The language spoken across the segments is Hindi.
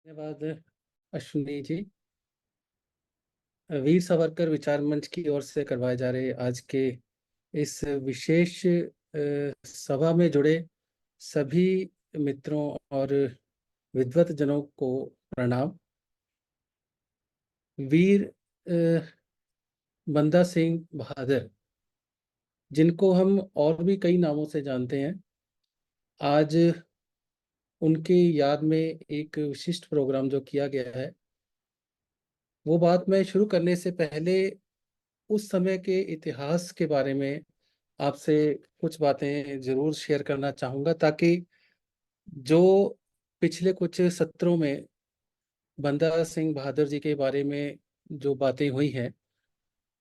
धन्यवाद अश्विनी जी। वीर सावरकर विचार मंच की ओर से करवाए जा रहे आज के इस विशेष सभा में जुड़े सभी मित्रों और विद्वत जनों को प्रणाम। वीर अ, बंदा सिंह बहादुर, जिनको हम और भी कई नामों से जानते हैं, आज उनके याद में एक विशिष्ट प्रोग्राम जो किया गया है, वो बात मैं शुरू करने से पहले उस समय के इतिहास के बारे में आपसे कुछ बातें जरूर शेयर करना चाहूंगा, ताकि जो पिछले कुछ सत्रों में बंदा सिंह बहादुर जी के बारे में जो बातें हुई हैं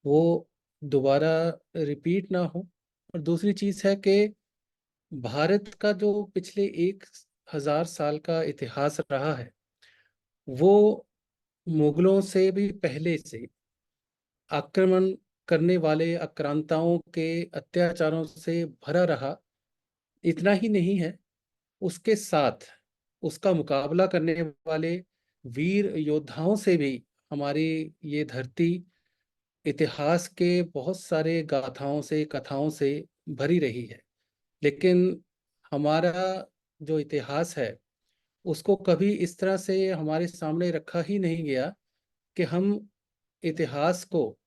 वो दोबारा रिपीट ना हो। और दूसरी चीज है कि भारत का जो पिछले 1000 साल का इतिहास रहा है, वो मुगलों से भी पहले से आक्रमण करने वाले आक्रांताओं के अत्याचारों से भरा रहा। इतना ही नहीं है, उसके साथ उसका मुकाबला करने वाले वीर योद्धाओं से भी हमारी ये धरती इतिहास के बहुत सारे गाथाओं से, कथाओं से भरी रही है। लेकिन हमारा जो इतिहास है, उसको कभी इस तरह से हमारे सामने रखा ही नहीं गया कि हम इतिहास को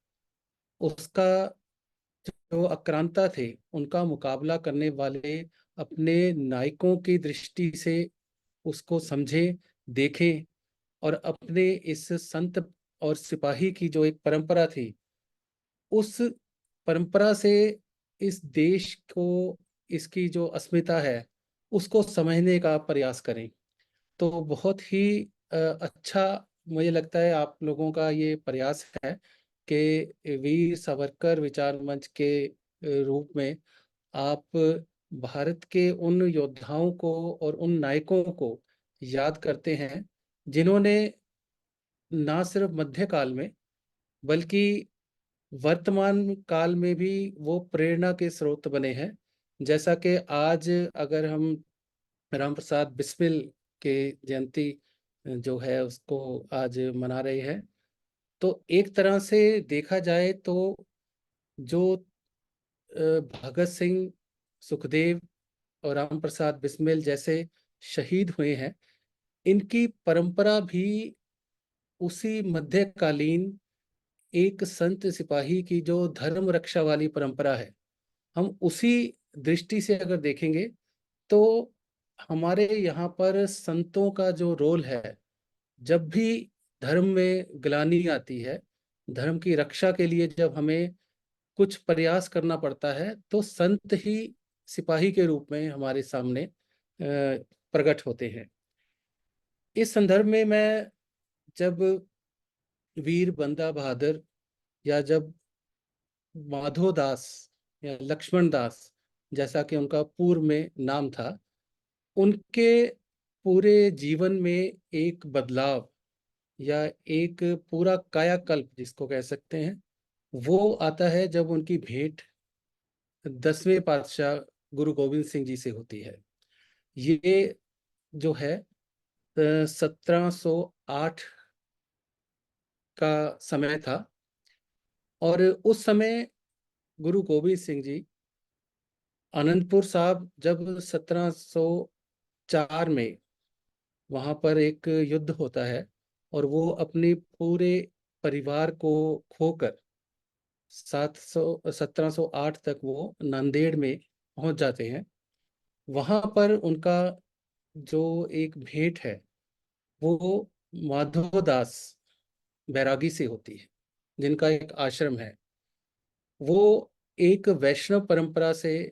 उसका जो आक्रांता थे उनका मुकाबला करने वाले अपने नायकों की दृष्टि से उसको समझें, देखें, और अपने इस संत और सिपाही की जो एक परंपरा थी, उस परंपरा से इस देश को, इसकी जो अस्मिता है, उसको समझने का प्रयास करें। तो बहुत ही अच्छा मुझे लगता है आप लोगों का ये प्रयास है कि वीर सावरकर विचार मंच के रूप में आप भारत के उन योद्धाओं को और उन नायकों को याद करते हैं, जिन्होंने ना सिर्फ मध्यकाल में बल्कि वर्तमान काल में भी वो प्रेरणा के स्रोत बने हैं। जैसा कि आज अगर हम राम प्रसाद बिस्मिल के जयंती जो है उसको आज मना रहे हैं, तो एक तरह से देखा जाए तो जो भगत सिंह, सुखदेव और राम प्रसाद बिस्मिल जैसे शहीद हुए हैं, इनकी परंपरा भी उसी मध्यकालीन एक संत सिपाही की जो धर्म रक्षा वाली परंपरा है, हम उसी दृष्टि से अगर देखेंगे तो हमारे यहाँ पर संतों का जो रोल है, जब भी धर्म में ग्लानि आती है, धर्म की रक्षा के लिए जब हमें कुछ प्रयास करना पड़ता है, तो संत ही सिपाही के रूप में हमारे सामने प्रकट होते हैं। इस संदर्भ में मैं जब वीर बंदा बहादुर, या जब माधो दास या लक्ष्मण दास जैसा कि उनका पूर्व में नाम था, उनके पूरे जीवन में एक बदलाव या एक पूरा कायाकल्प जिसको कह सकते हैं, वो आता है जब उनकी भेंट 10वें पातशाह गुरु गोविंद सिंह जी से होती है। ये जो है 1708 का समय था, और उस समय गुरु गोविंद सिंह जी आनंदपुर साहब जब 1704 में वहां पर एक युद्ध होता है, और वो अपने पूरे परिवार को खोकर 1708 तक वो नांदेड़ में पहुंच जाते हैं। वहां पर उनका जो एक भेंट है, वो माधोदास बैरागी से होती है, जिनका एक आश्रम है। वो एक वैष्णव परंपरा से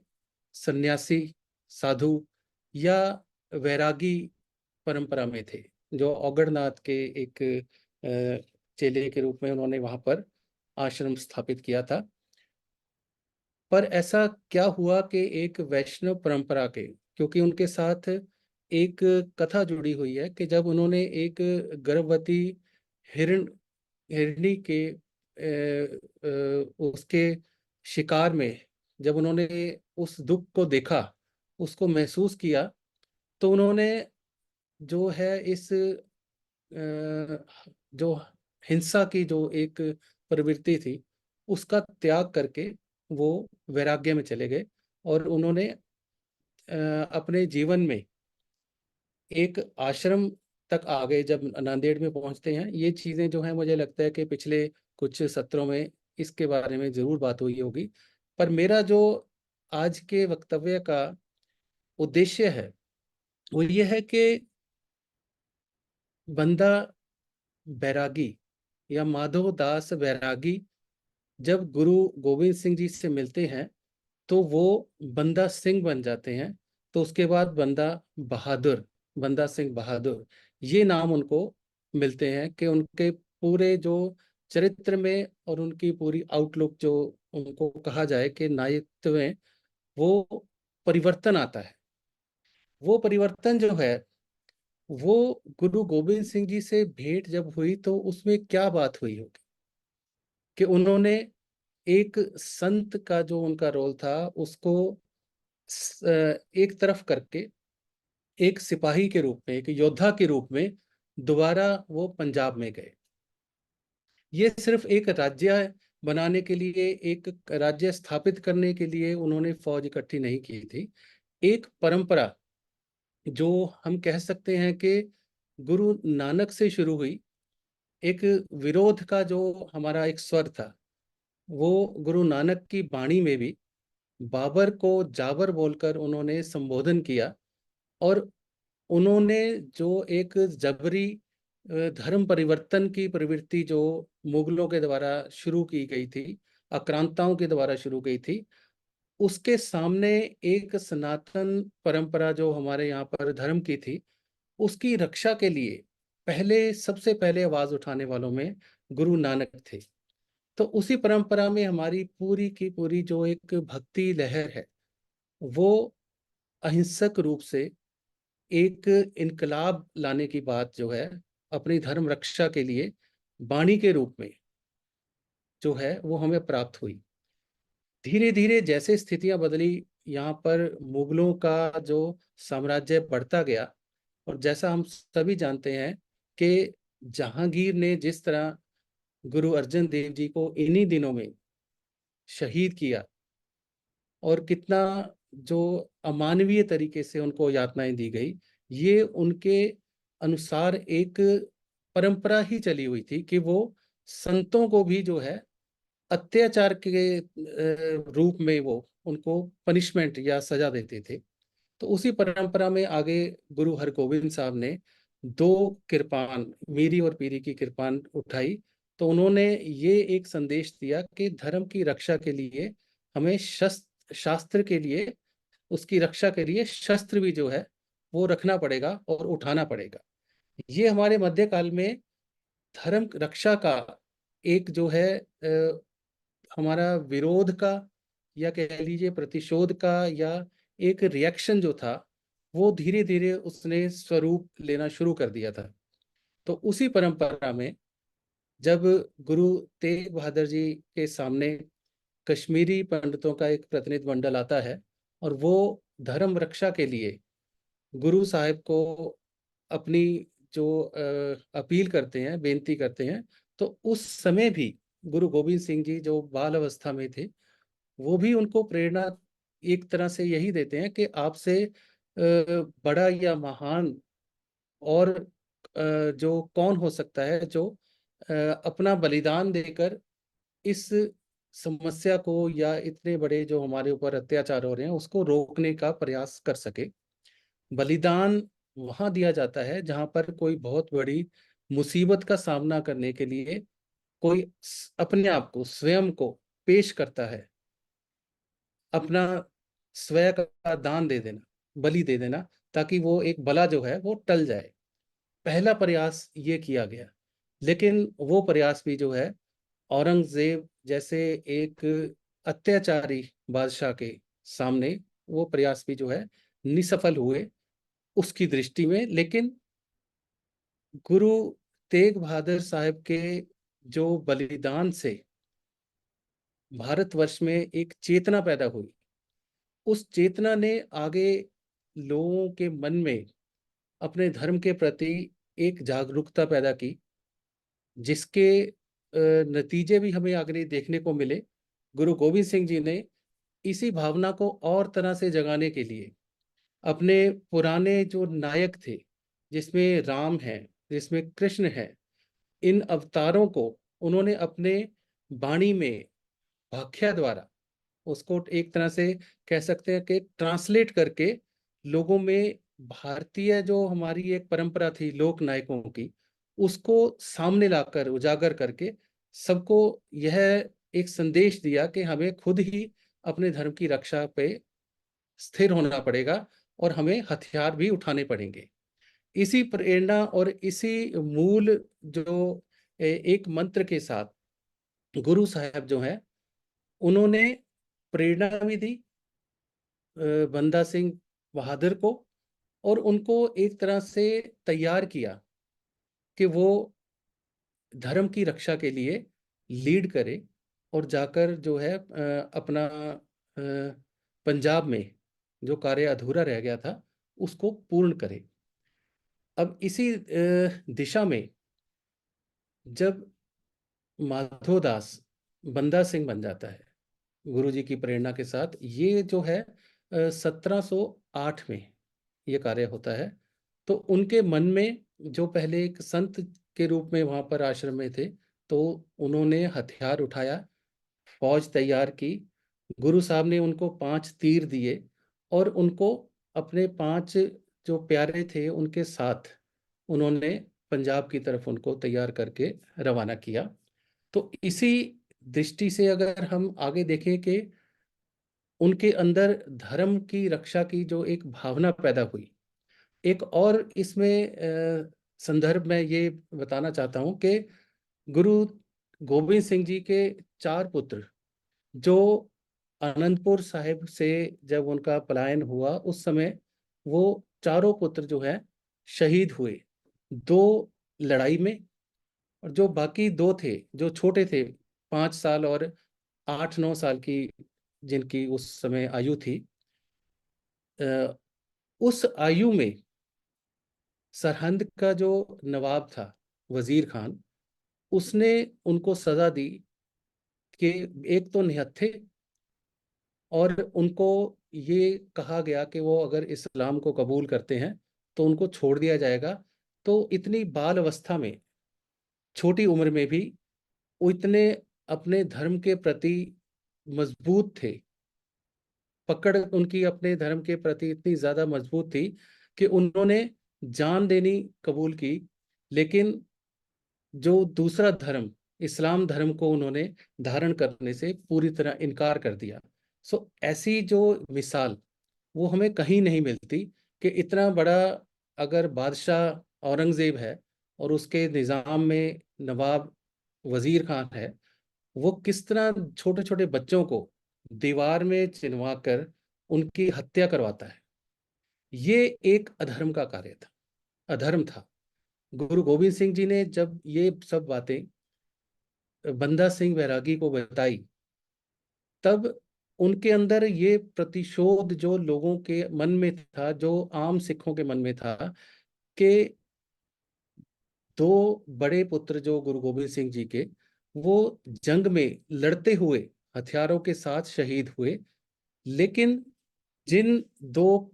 सन्यासी, साधु या वैरागी परंपरा में थे, जो औगड़नाथ के एक चेले के रूप में उन्होंने वहां पर आश्रम स्थापित किया था। पर ऐसा क्या हुआ कि एक वैष्णव परंपरा के, क्योंकि उनके साथ एक कथा जुड़ी हुई है कि जब उन्होंने एक गर्भवती हिरण हिरणी के उसके शिकार में जब उन्होंने उस दुख को देखा, उसको महसूस किया, तो उन्होंने जो है इस जो हिंसा की जो एक प्रवृत्ति थी उसका त्याग करके वो वैराग्य में चले गए, और उन्होंने अपने जीवन में एक आश्रम तक आ गए। जब नांदेड़ में पहुंचते हैं, ये चीजें जो हैं मुझे लगता है कि पिछले कुछ सत्रों में इसके बारे में जरूर बात हुई होगी। पर मेरा जो आज के वक्तव्य का उद्देश्य है वो ये है कि बंदा बैरागी या माधव दास बैरागी जब गुरु गोविंद सिंह जी से मिलते हैं तो वो बंदा सिंह बन जाते हैं। तो उसके बाद बंदा बहादुर, बंदा सिंह बहादुर, ये नाम उनको मिलते हैं कि उनके पूरे जो चरित्र में और उनकी पूरी आउटलुक जो उनको कहा जाए कि नायकत्व में वो परिवर्तन आता है। वो परिवर्तन जो है वो गुरु गोविंद सिंह जी से भेंट जब हुई तो उसमें क्या बात हुई होगी कि उन्होंने एक संत का जो उनका रोल था उसको एक तरफ करके एक सिपाही के रूप में, एक योद्धा के रूप में दोबारा वो पंजाब में गए। ये सिर्फ एक राज्य बनाने के लिए, एक राज्य स्थापित करने के लिए उन्होंने फौज इकट्ठी नहीं की थी। एक परंपरा जो हम कह सकते हैं कि गुरु नानक से शुरू हुई, एक विरोध का जो हमारा एक स्वर था, वो गुरु नानक की वाणी में भी बाबर को जाबर बोलकर उन्होंने संबोधन किया। और उन्होंने जो एक जबरी धर्म परिवर्तन की प्रवृत्ति जो मुगलों के द्वारा शुरू की गई थी, आक्रांताओं के द्वारा शुरू की थी, उसके सामने एक सनातन परंपरा जो हमारे यहाँ पर धर्म की थी उसकी रक्षा के लिए पहले, सबसे पहले आवाज उठाने वालों में गुरु नानक थे। तो उसी परंपरा में हमारी पूरी की पूरी जो एक भक्ति लहर है वो अहिंसक रूप से एक इनकलाब लाने की बात जो है अपनी धर्म रक्षा के लिए वाणी के रूप में जो है वो हमें प्राप्त हुई। धीरे धीरे जैसे स्थितियां बदली, यहाँ पर मुगलों का जो साम्राज्य बढ़ता गया, और जैसा हम सभी जानते हैं कि जहांगीर ने जिस तरह गुरु अर्जन देव जी को इन्हीं दिनों में शहीद किया और कितना जो अमानवीय तरीके से उनको यातनाएं दी गई, ये उनके अनुसार एक परंपरा ही चली हुई थी कि वो संतों को भी जो है अत्याचार के रूप में वो उनको पनिशमेंट या सजा देते थे। तो उसी परंपरा में आगे गुरु हरगोविंद साहब ने दो कृपान, मीरी और पीरी की कृपान उठाई। तो उन्होंने ये एक संदेश दिया कि धर्म की रक्षा के लिए हमें शस्त्र, शास्त्र के लिए, उसकी रक्षा के लिए शस्त्र भी जो है वो रखना पड़ेगा और उठाना पड़ेगा। ये हमारे मध्यकाल में धर्म रक्षा का एक जो है हमारा विरोध का या कह लीजिए प्रतिशोध का या एक रिएक्शन जो था वो धीरे धीरे उसने स्वरूप लेना शुरू कर दिया था। तो उसी परंपरा में जब गुरु तेग बहादुर जी के सामने कश्मीरी पंडितों का एक प्रतिनिधि मंडल आता है और वो धर्म रक्षा के लिए गुरु साहिब को अपनी जो अपील करते हैं, बेनती करते हैं, तो उस समय भी गुरु गोविंद सिंह जी जो बाल अवस्था में थे वो भी उनको प्रेरणा एक तरह से यही देते हैं कि आपसे बड़ा या महान और जो कौन हो सकता है जो अपना बलिदान देकर इस समस्या को या इतने बड़े जो हमारे ऊपर अत्याचार हो रहे हैं उसको रोकने का प्रयास कर सके। बलिदान वहां दिया जाता है जहां पर कोई बहुत बड़ी मुसीबत का सामना करने के लिए कोई अपने आप को, स्वयं को पेश करता है, अपना स्वयं का दान दे देना, बलि दे देना, ताकि वो एक बला जो है वो टल जाए। पहला प्रयास ये किया गया, लेकिन वो प्रयास भी जो है औरंगजेब जैसे एक अत्याचारी बादशाह के सामने वो प्रयास भी जो है निसफल हुए उसकी दृष्टि में। लेकिन गुरु तेग बहादुर साहब के जो बलिदान से भारतवर्ष में एक चेतना पैदा हुई, उस चेतना ने आगे लोगों के मन में अपने धर्म के प्रति एक जागरूकता पैदा की, जिसके नतीजे भी हमें आगे देखने को मिले। गुरु गोविंद सिंह जी ने इसी भावना को और तरह से जगाने के लिए अपने पुराने जो नायक थे, जिसमें राम है, जिसमें कृष्ण है, इन अवतारों को उन्होंने अपने वाणी में भाख्या द्वारा उसको एक तरह से कह सकते हैं कि ट्रांसलेट करके लोगों में भारतीय जो हमारी एक परंपरा थी लोक नायकों की, उसको सामने लाकर उजागर करके सबको यह एक संदेश दिया कि हमें खुद ही अपने धर्म की रक्षा पे स्थिर होना पड़ेगा और हमें हथियार भी उठाने पड़ेंगे। इसी प्रेरणा और इसी मूल जो एक मंत्र के साथ गुरु साहब जो हैं, उन्होंने प्रेरणा भी दी बंदा सिंह बहादुर को, और उनको एक तरह से तैयार किया कि वो धर्म की रक्षा के लिए लीड करे और जाकर जो है अपना पंजाब में जो कार्य अधूरा रह गया था उसको पूर्ण करे। अब इसी दिशा में जब माधोदास बंदा सिंह बन जाता है गुरु जी की प्रेरणा के साथ, ये जो है 1708 में ये कार्य होता है। तो उनके मन में जो पहले एक संत के रूप में वहां पर आश्रम में थे, तो उन्होंने हथियार उठाया, फौज तैयार की। गुरु साहब ने उनको 5 तीर दिए और उनको अपने 5 जो प्यारे थे उनके साथ उन्होंने पंजाब की तरफ उनको तैयार करके रवाना किया। तो इसी दृष्टि से अगर हम आगे देखें कि उनके अंदर धर्म की रक्षा की जो एक भावना पैदा हुई, एक और इसमें संदर्भ में ये बताना चाहता हूँ कि गुरु गोविंद सिंह जी के 4 पुत्र जो आनंदपुर साहिब से जब उनका पलायन हुआ उस समय वो चारों पुत्र जो है शहीद हुए 2 लड़ाई में। और जो बाकी 2 थे जो छोटे थे, 5 साल और 8-9 साल की जिनकी उस समय आयु थी, अ, उस आयु में सरहंद का जो नवाब था वजीर खान, उसने उनको सजा दी कि एक तो निहत्थे, और उनको ये कहा गया कि वो अगर इस्लाम को कबूल करते हैं तो उनको छोड़ दिया जाएगा। तो इतनी बाल अवस्था में, छोटी उम्र में भी वो इतने अपने धर्म के प्रति मजबूत थे, पकड़ उनकी अपने धर्म के प्रति इतनी ज्यादा मजबूत थी कि उन्होंने जान देनी कबूल की, लेकिन जो दूसरा धर्म इस्लाम धर्म को उन्होंने धारण करने से पूरी तरह इनकार कर दिया। सो ऐसी जो मिसाल वो हमें कहीं नहीं मिलती कि इतना बड़ा अगर बादशाह औरंगजेब है और उसके निज़ाम में नवाब वजीर खान है, वो किस तरह छोटे छोटे बच्चों को दीवार में चिनवा कर उनकी हत्या करवाता है। ये एक अधर्म का कार्य था, अधर्म था। गुरु गोविंद सिंह जी ने जब ये सब बातें बंदा सिंह बैरागी को बताई, तब उनके अंदर ये प्रतिशोध जो लोगों के मन में था, जो आम सिखों के मन में था, कि 2 बड़े पुत्र जो गुरु गोविंद सिंह जी के, वो जंग में लड़ते हुए हथियारों के साथ शहीद हुए, लेकिन जिन 2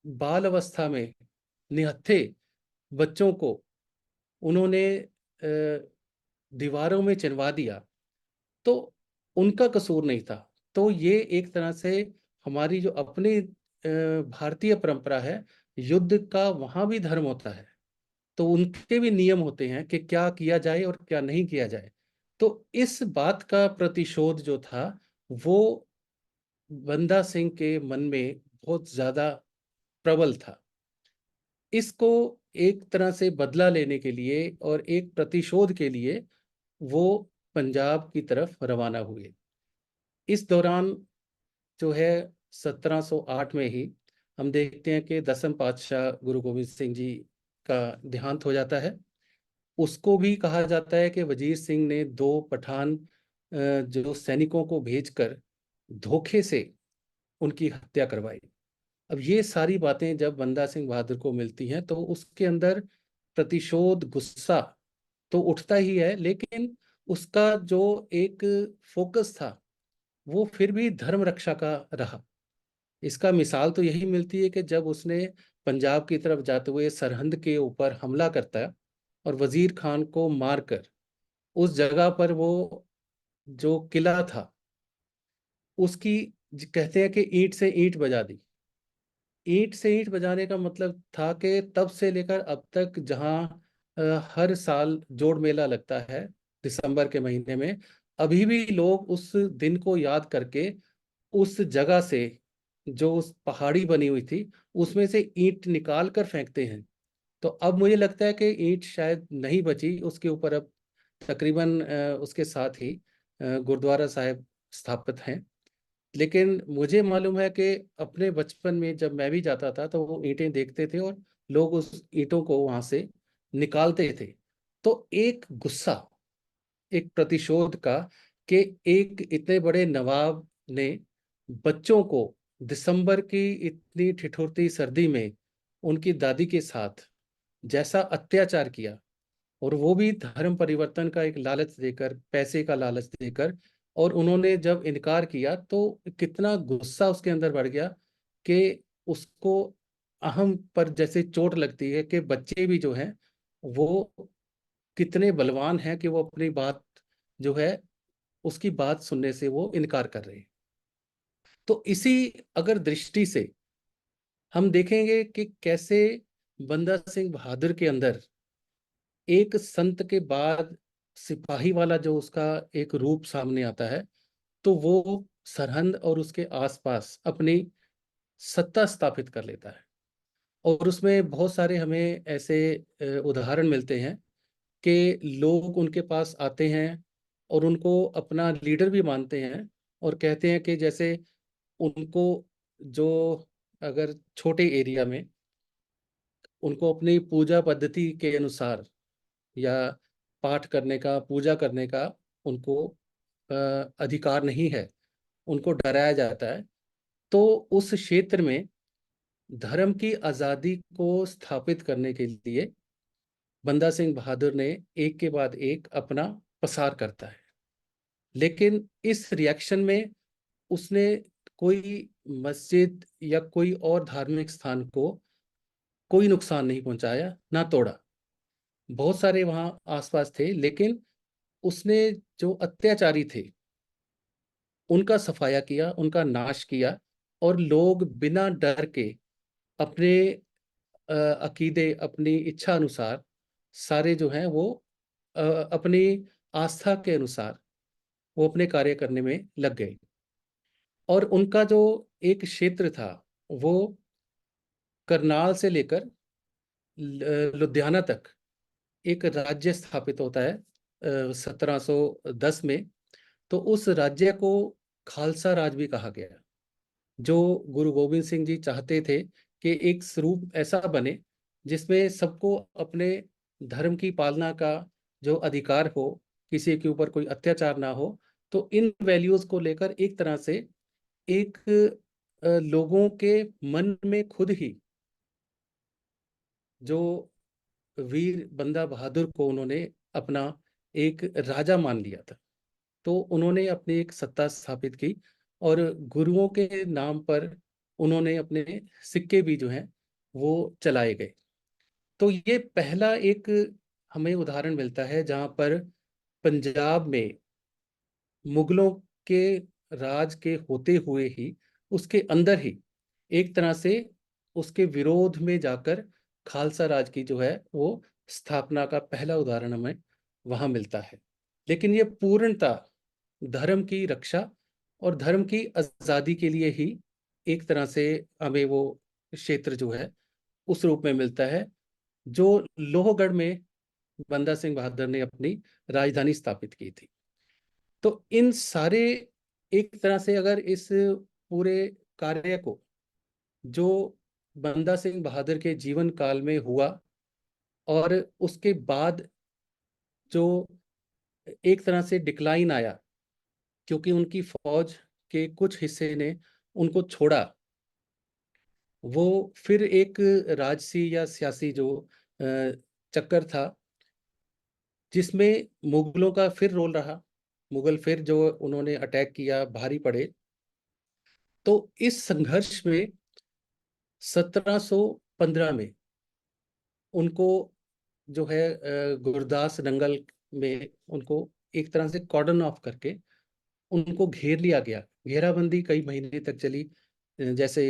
बाल अवस्था में निहत्थे बच्चों को उन्होंने दीवारों में चिनवा दिया, तो उनका कसूर नहीं था। तो ये एक तरह से हमारी जो अपनी भारतीय परंपरा है, युद्ध का वहां भी धर्म होता है, तो उनके भी नियम होते हैं कि क्या किया जाए और क्या नहीं किया जाए। तो इस बात का प्रतिशोध जो था वो बंदा सिंह के मन में बहुत ज्यादा प्रबल था। इसको एक तरह से बदला लेने के लिए और एक प्रतिशोध के लिए वो पंजाब की तरफ रवाना हुए। इस दौरान जो है 1708 में ही हम देखते हैं कि 10म पातशाह गुरु गोविंद सिंह जी का देहांत हो जाता है। उसको भी कहा जाता है कि वजीर सिंह ने 2 पठान जो सैनिकों को भेजकर धोखे से उनकी हत्या करवाई। अब ये सारी बातें जब बंदा सिंह बहादुर को मिलती हैं तो उसके अंदर प्रतिशोध गुस्सा तो उठता ही है, लेकिन उसका जो एक फोकस था वो फिर भी धर्म रक्षा का रहा। इसका मिसाल तो यही मिलती है कि जब उसने पंजाब की तरफ जाते हुए सरहंद के ऊपर हमला करता है और वजीर खान को मारकर उस जगह पर वो जो किला था उसकी कहते हैं कि ईंट से ईंट बजा दी। ईंट से ईंट बजाने का मतलब था कि तब से लेकर अब तक जहां हर साल जोड़ मेला लगता है दिसंबर के महीने में, अभी भी लोग उस दिन को याद करके उस जगह से जो उस पहाड़ी बनी हुई थी उसमें से ईंट निकाल कर फेंकते हैं। तो अब मुझे लगता है कि ईंट शायद नहीं बची उसके ऊपर। अब तकरीबन उसके साथ ही गुरुद्वारा साहिब स्थापित हैं। लेकिन मुझे मालूम है कि अपने बचपन में जब मैं भी जाता था तो वो ईंटें देखते थे और लोग उस ईंटों को वहां से निकालते थे। तो एक गुस्सा, एक प्रतिशोध का, कि एक इतने बड़े नवाब ने बच्चों को दिसंबर की इतनी ठिठुरती सर्दी में उनकी दादी के साथ जैसा अत्याचार किया, और वो भी धर्म परिवर्तन का एक लालच देकर, पैसे का लालच देकर। और उन्होंने जब इनकार किया तो कितना गुस्सा उसके अंदर बढ़ गया कि उसको अहम पर जैसे चोट लगती है कि बच्चे भी जो हैं वो कितने बलवान हैं कि वो अपनी बात जो है उसकी बात सुनने से वो इनकार कर रहे हैं। तो इसी अगर दृष्टि से हम देखेंगे कि कैसे बंदा सिंह बहादुर के अंदर एक संत के बाद सिपाही वाला जो उसका एक रूप सामने आता है, तो वो सरहंद और उसके आसपास अपनी सत्ता स्थापित कर लेता है। और उसमें बहुत सारे हमें ऐसे उदाहरण मिलते हैं कि लोग उनके पास आते हैं और उनको अपना लीडर भी मानते हैं और कहते हैं कि जैसे उनको जो अगर छोटे एरिया में उनको अपनी पूजा पद्धति के अनुसार या पाठ करने का, पूजा करने का उनको अधिकार नहीं है, उनको डराया जाता है। तो उस क्षेत्र में धर्म की आजादी को स्थापित करने के लिए बंदा सिंह बहादुर ने एक के बाद एक अपना पसार करता है। लेकिन इस रिएक्शन में उसने कोई मस्जिद या कोई और धार्मिक स्थान को कोई नुकसान नहीं पहुंचाया, ना तोड़ा। बहुत सारे वहां आसपास थे, लेकिन उसने जो अत्याचारी थे उनका सफाया किया, उनका नाश किया। और लोग बिना डर के अपने अकीदे, अपनी इच्छा अनुसार सारे जो हैं वो अपनी आस्था के अनुसार वो अपने कार्य करने में लग गए। और उनका जो एक क्षेत्र था वो करनाल से लेकर लुधियाना तक एक राज्य स्थापित होता है 1710 में। तो उस राज्य को खालसा राज भी कहा गया, जो गुरु गोविंद सिंह जी चाहते थे कि एक स्वरूप ऐसा बने जिसमें सबको अपने धर्म की पालना का जो अधिकार हो, किसी के ऊपर कोई अत्याचार ना हो। तो इन वैल्यूज को लेकर एक तरह से एक लोगों के मन में खुद ही जो वीर बंदा बहादुर को उन्होंने अपना एक राजा मान लिया था। तो उन्होंने अपनी एक सत्ता स्थापित की और गुरुओं के नाम पर उन्होंने अपने सिक्के भी जो हैं वो चलाए गए। तो ये पहला एक हमें उदाहरण मिलता है जहां पर पंजाब में मुगलों के राज के होते हुए ही उसके अंदर ही एक तरह से उसके विरोध में जाकर खालसा राज की जो है वो स्थापना का पहला उदाहरण हमें वहां मिलता है। लेकिन ये पूर्णता धर्म की रक्षा और धर्म की आजादी के लिए ही एक तरह से हमें वो क्षेत्र जो है उस रूप में मिलता है जो लोहगढ़ में बंदा सिंह बहादुर ने अपनी राजधानी स्थापित की थी। तो इन सारे एक तरह से अगर इस पूरे कार्य को जो बंदा सिंह बहादुर के जीवन काल में हुआ और उसके बाद जो एक तरह से डिक्लाइन आया, क्योंकि उनकी फौज के कुछ हिस्से ने उनको छोड़ा, वो फिर एक राजसी या सियासी जो चक्कर था जिसमें मुगलों का फिर रोल रहा। मुगल फिर जो उन्होंने अटैक किया, भारी पड़े। तो इस संघर्ष में 1715 में उनको जो है गुरदास नंगल में उनको एक तरह से कॉर्डन ऑफ करके उनको घेर लिया गया। घेराबंदी कई महीने तक चली, जैसे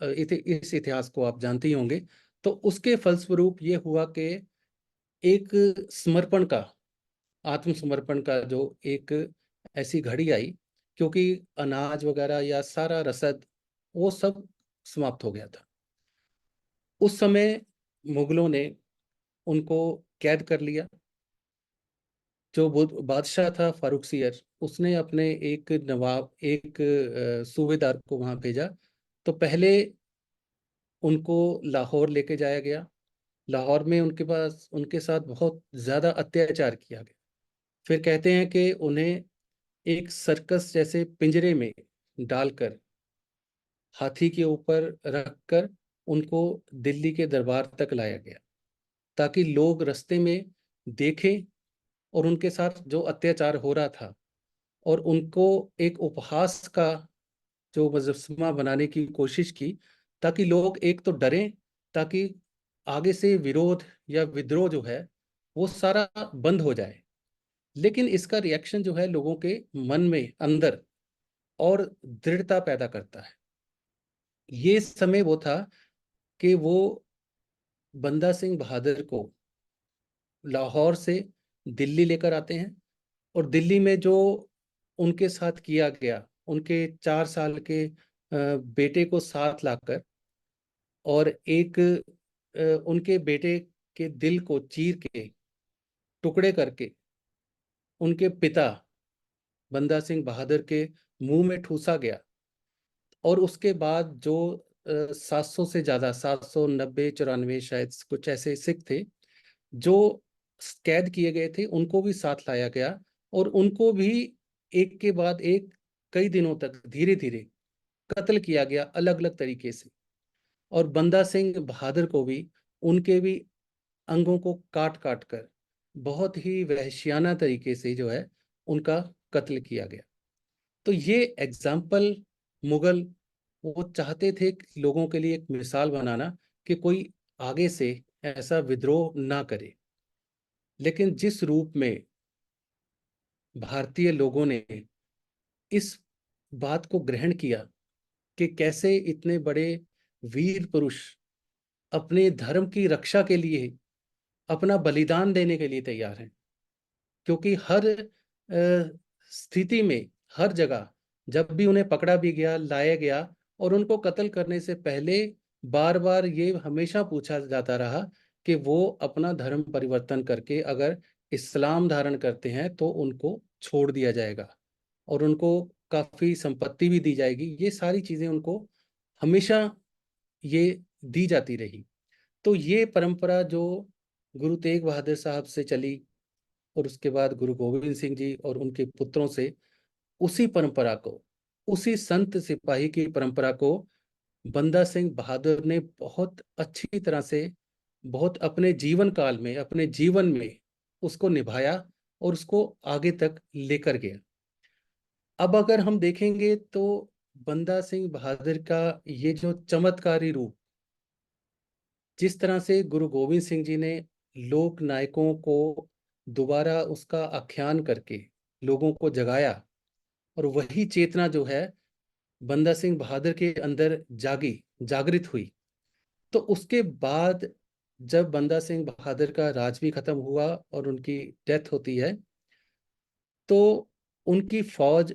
इस इतिहास को आप जानते ही होंगे। तो उसके फलस्वरूप ये हुआ कि एक समर्पण का, आत्मसमर्पण का जो एक ऐसी घड़ी आई, क्योंकि अनाज वगैरह या सारा रसद वो सब समाप्त हो गया था। उस समय मुगलों ने उनको कैद कर लिया। जो बादशाह था फारूक सियर, उसने अपने एक नवाब, एक सूबेदार को वहां भेजा। तो पहले उनको लाहौर लेके जाया गया। लाहौर में उनके साथ बहुत ज्यादा अत्याचार किया गया। फिर कहते हैं कि उन्हें एक सर्कस जैसे पिंजरे में डालकर, हाथी के ऊपर रखकर उनको दिल्ली के दरबार तक लाया गया, ताकि लोग रास्ते में देखें और उनके साथ जो अत्याचार हो रहा था, और उनको एक उपहास का जो मुजस्समा बनाने की कोशिश की, ताकि लोग एक तो डरें, ताकि आगे से विरोध या विद्रोह जो है वो सारा बंद हो जाए। लेकिन इसका रिएक्शन जो है लोगों के मन में अंदर और दृढ़ता पैदा करता है। ये समय वो था कि वो बंदा सिंह बहादुर को लाहौर से दिल्ली लेकर आते हैं। और दिल्ली में जो उनके साथ किया गया, उनके 4 साल के बेटे को साथ लाकर, और एक उनके बेटे के दिल को चीर के टुकड़े करके उनके पिता बंदा सिंह बहादुर के मुंह में ठूसा गया। और उसके बाद जो 700 से ज्यादा, 790 94 शायद कुछ ऐसे सिख थे जो कैद किए गए थे, उनको भी साथ लाया गया। और उनको भी एक के बाद एक कई दिनों तक धीरे धीरे कत्ल किया गया, अलग अलग तरीके से। और बंदा सिंह बहादुर को भी उनके भी अंगों को काट काट कर बहुत ही वहशियाना तरीके से जो है उनका कत्ल किया गया। तो ये एग्जाम्पल मुगल वो चाहते थे कि लोगों के लिए एक मिसाल बनाना, कि कोई आगे से ऐसा विद्रोह ना करे। लेकिन जिस रूप में भारतीय लोगों ने इस बात को ग्रहण किया कि कैसे इतने बड़े वीर पुरुष अपने धर्म की रक्षा के लिए अपना बलिदान देने के लिए तैयार हैं, क्योंकि हर स्थिति में, हर जगह जब भी उन्हें पकड़ा भी गया, लाया गया, और उनको कत्ल करने से पहले बार बार ये हमेशा पूछा जाता रहा कि वो अपना धर्म परिवर्तन करके अगर इस्लाम धारण करते हैं तो उनको छोड़ दिया जाएगा और उनको काफी संपत्ति भी दी जाएगी। ये सारी चीजें उनको हमेशा ये दी जाती रही। तो ये परंपरा जो गुरु तेग बहादुर साहब से चली, और उसके बाद गुरु गोविंद सिंह जी और उनके पुत्रों से, उसी परंपरा को, उसी संत सिपाही की परंपरा को बंदा सिंह बहादुर ने बहुत अच्छी तरह से, बहुत अपने जीवन काल में, अपने जीवन में उसको निभाया और उसको आगे तक लेकर गया। अब अगर हम देखेंगे तो बंदा सिंह बहादुर का ये जो चमत्कारी रूप, जिस तरह से गुरु गोविंद सिंह जी ने लोक नायकों को दोबारा उसका आख्यान करके लोगों को जगाया, और वही चेतना जो है बंदा सिंह बहादुर के अंदर जागृत हुई। तो उसके बाद जब बंदा सिंह बहादुर का राज भी खत्म हुआ और उनकी डेथ होती है, तो उनकी फौज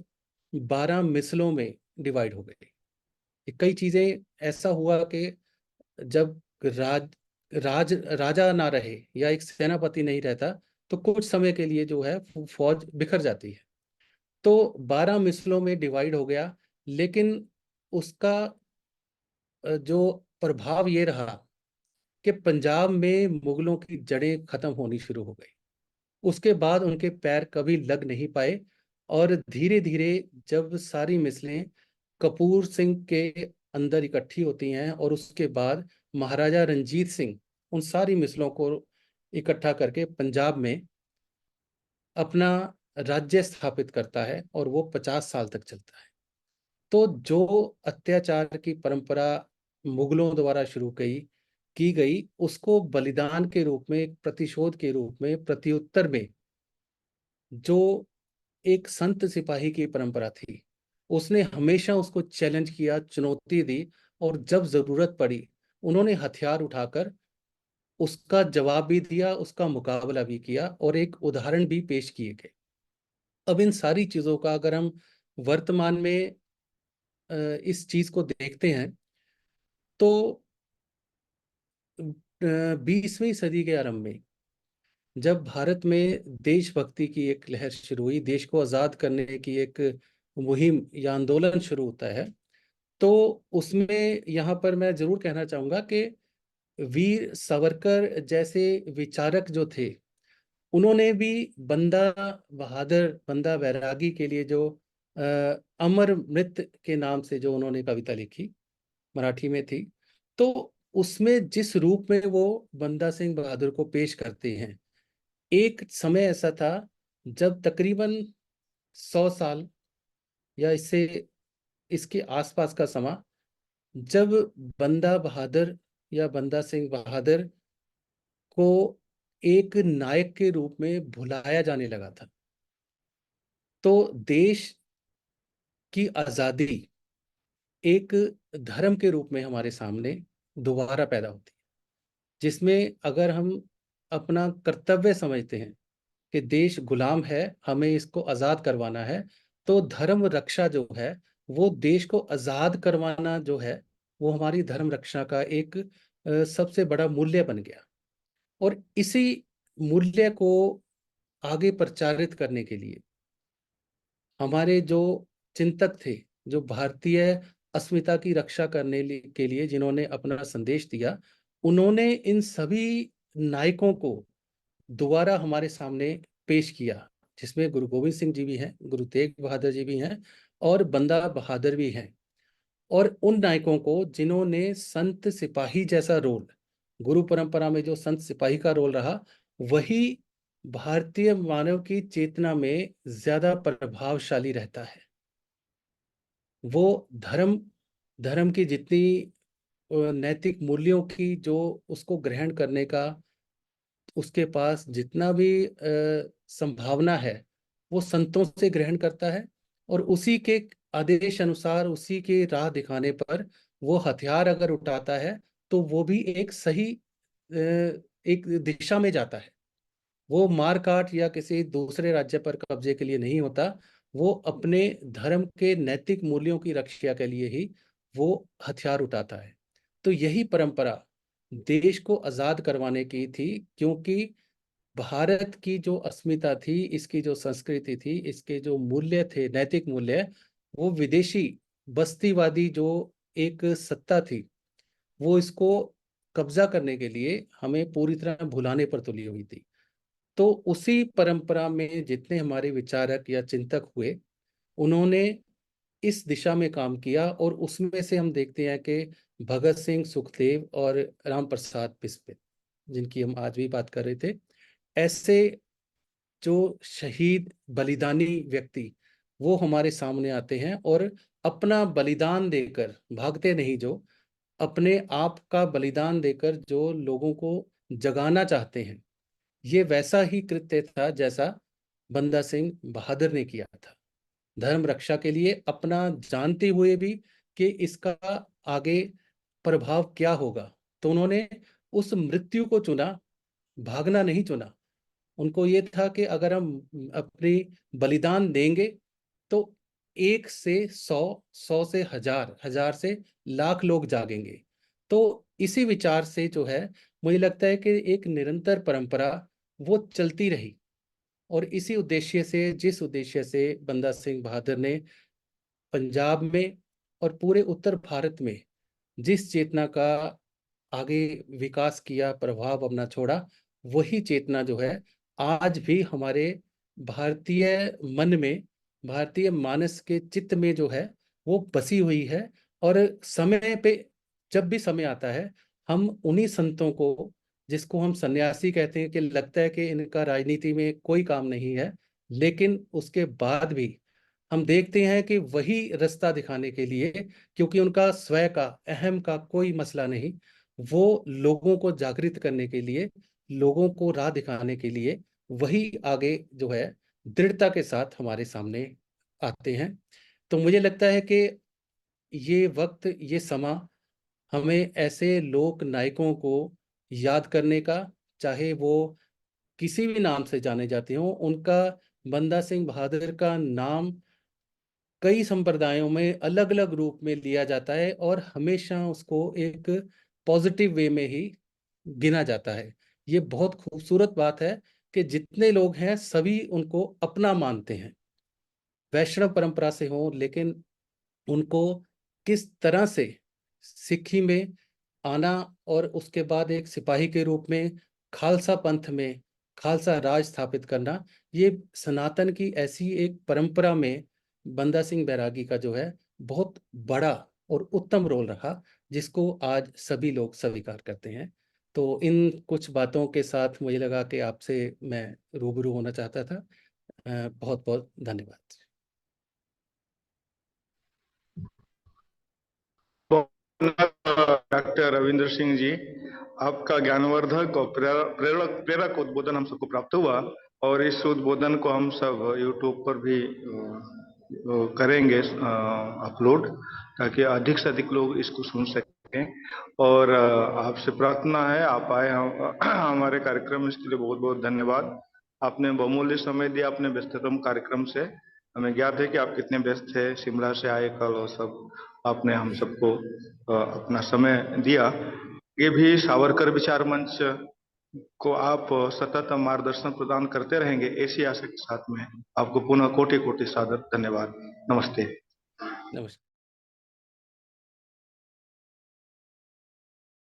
12 मिसलों में डिवाइड हो गई। कई चीजें ऐसा हुआ कि जब राज राज राजा ना रहे या एक सेनापति नहीं रहता, तो कुछ समय के लिए जो है फौज बिखर जाती है। तो 12 मिसलों में डिवाइड हो गया। लेकिन उसका जो प्रभाव ये रहा कि पंजाब में मुगलों की जड़ें खत्म होनी शुरू हो गई। उसके बाद उनके पैर कभी लग नहीं पाए। और धीरे धीरे जब सारी मिसलें कपूर सिंह के अंदर इकट्ठी होती हैं, और उसके बाद महाराजा रंजीत सिंह उन सारी मिसलों को इकट्ठा करके पंजाब में अपना राज्य स्थापित करता है, और वो 50 साल तक चलता है। तो जो अत्याचार की परंपरा मुगलों द्वारा शुरू की गई, उसको बलिदान के रूप में, एक प्रतिशोध के रूप में, प्रत्युत्तर में, जो एक संत सिपाही की परंपरा थी, उसने हमेशा उसको चैलेंज किया, चुनौती दी, और जब जरूरत पड़ी उन्होंने हथियार उठाकर उसका जवाब भी दिया, उसका मुकाबला भी किया, और एक उदाहरण भी पेश किए गए। अब इन सारी चीजों का अगर हम वर्तमान में इस चीज को देखते हैं, तो 20वीं सदी के आरंभ में जब भारत में देशभक्ति की एक लहर शुरू हुई, देश को आजाद करने की एक मुहिम या आंदोलन शुरू होता है, तो उसमें यहाँ पर मैं जरूर कहना चाहूंगा कि वीर सावरकर जैसे विचारक जो थे, उन्होंने भी बंदा बहादुर, बंदा बैरागी के लिए जो अ, अमर मृत के नाम से जो उन्होंने कविता लिखी, मराठी में थी, तो उसमें जिस रूप में वो बंदा सिंह बहादुर को पेश करते हैं, एक समय ऐसा था जब तकरीबन 100 साल या इससे इसके आसपास का समय, जब बंदा बहादुर या बंदा सिंह बहादुर को एक नायक के रूप में भुलाया जाने लगा था। तो देश की आजादी एक धर्म के रूप में हमारे सामने दोबारा पैदा होती है, जिसमें अगर हम अपना कर्तव्य समझते हैं कि देश गुलाम है, हमें इसको आजाद करवाना है, तो धर्म रक्षा जो है, वो देश को आजाद करवाना जो है, वो हमारी धर्म रक्षा का एक सबसे बड़ा मूल्य बन गया। और इसी मूल्य को आगे प्रचारित करने के लिए हमारे जो चिंतक थे, जो भारतीय अस्मिता की रक्षा करने के लिए जिन्होंने अपना संदेश दिया, उन्होंने इन सभी नायकों को दोबारा हमारे सामने पेश किया, जिसमें गुरु गोविंद सिंह जी भी हैं, गुरु तेग बहादुर जी भी हैं, और बंदा बहादुर भी हैं। और उन नायकों को जिन्होंने संत सिपाही जैसा रोल, गुरु परंपरा में जो संत सिपाही का रोल रहा, वही भारतीय मानव की चेतना में ज्यादा प्रभावशाली रहता है। वो धर्म धर्म की जितनी नैतिक मूल्यों की जो उसको ग्रहण करने का उसके पास जितना भी संभावना है, वो संतों से ग्रहण करता है, और उसी के आदेश अनुसार, उसी के राह दिखाने पर वो हथियार अगर उठाता है, तो वो भी एक सही एक दिशा में जाता है। वो मार काट या किसी दूसरे राज्य पर कब्जे के लिए नहीं होता, वो अपने धर्म के नैतिक मूल्यों की रक्षा के लिए ही वो हथियार उठाता है। तो यही परंपरा देश को आजाद करवाने की थी, क्योंकि भारत की जो अस्मिता थी, इसकी जो संस्कृति थी, इसके जो मूल्य थे, नैतिक मूल्य, वो विदेशी बस्तीवादी जो एक सत्ता थी, वो इसको कब्जा करने के लिए हमें पूरी तरह भुलाने पर तुली हुई थी। तो उसी परंपरा में जितने हमारे विचारक या चिंतक हुए, उन्होंने इस दिशा में काम किया, और उसमें से हम देखते हैं कि भगत सिंह, सुखदेव और राम प्रसाद बिस्मिल, जिनकी हम आज भी बात कर रहे थे, ऐसे जो शहीद बलिदानी व्यक्ति, वो हमारे सामने आते हैं, और अपना बलिदान देकर भागते नहीं, जो अपने आप का बलिदान देकर जो लोगों को जगाना चाहते हैं, ये वैसा ही कृत्य था जैसा बंदा सिंह बहादुर ने किया था, धर्म रक्षा के लिए, अपना जानते हुए भी कि इसका आगे प्रभाव क्या होगा। तो उन्होंने उस मृत्यु को चुना, भागना नहीं चुना। उनको ये था कि अगर हम अपनी बलिदान देंगे, तो 1 से 100, 100 से 1000, 1000 से 1,00,000 लोग जागेंगे। तो इसी विचार से जो है, मुझे लगता है कि एक निरंतर परंपरा वो चलती रही, और इसी उद्देश्य से, जिस उद्देश्य से बंदा सिंह बहादुर ने पंजाब में और पूरे उत्तर भारत में जिस चेतना का आगे विकास किया, प्रभाव अपना छोड़ा, वही चेतना जो है आज भी हमारे भारतीय मन में, भारतीय मानस के चित्त में जो है, वो बसी हुई है। और समय पे, जब भी समय आता है, हम उन्हीं संतों को जिसको हम सन्यासी कहते हैं, कि लगता है कि इनका राजनीति में कोई काम नहीं है, लेकिन उसके बाद भी हम देखते हैं कि वही रास्ता दिखाने के लिए, क्योंकि उनका स्वयं का अहम का कोई मसला नहीं, वो लोगों को जागृत करने के लिए, लोगों को राह दिखाने के लिए वही आगे जो है दृढ़ता के साथ हमारे सामने आते हैं। तो मुझे लगता है कि ये वक्त, ये समा हमें ऐसे लोक नायकों को याद करने का, चाहे वो किसी भी नाम से जाने जाते हों, उनका, बंदा सिंह बहादुर का नाम कई संप्रदायों में अलग अलग रूप में लिया जाता है और हमेशा उसको एक पॉजिटिव वे में ही गिना जाता है। ये बहुत खूबसूरत बात है कि जितने लोग हैं सभी उनको अपना मानते हैं, वैष्णव परंपरा से हो, लेकिन उनको किस तरह से सिक्खी में आना और उसके बाद एक सिपाही के रूप में खालसा पंथ में खालसा राज स्थापित करना, ये सनातन की ऐसी एक परंपरा में बंदा सिंह बैरागी का जो है बहुत बड़ा और उत्तम रोल रहा, जिसको आज सभी लोग स्वीकार करते हैं। तो इन कुछ बातों के साथ मुझे लगा कि आपसे मैं रूबरू होना चाहता था। बहुत बहुत धन्यवाद। डॉक्टर रविंद्र सिंह जी, आपका ज्ञानवर्धक और प्रेरक प्रेरक उद्बोधन हम सबको प्राप्त हुआ, और इस उद्बोधन को हम सब यूट्यूब पर भी करेंगे अपलोड, ताकि अधिक से अधिक लोग इसको सुन सकें। और आपसे प्रार्थना है आप आए हमारे कार्यक्रम, इसके लिए बहुत बहुत धन्यवाद। आपने बहुमूल्य समय दिया अपने व्यस्ततम कार्यक्रम से। हमें ज्ञात है कि आप कितने व्यस्त थे, शिमला से आए कल, और सब आपने हम सबको अपना समय दिया। ये भी सावरकर विचार मंच को आप सतत मार्गदर्शन प्रदान करते रहेंगे, ऐसी आशा के साथ में आपको पुनः कोटि कोटि सादर धन्यवाद। नमस्ते। नमस्कार।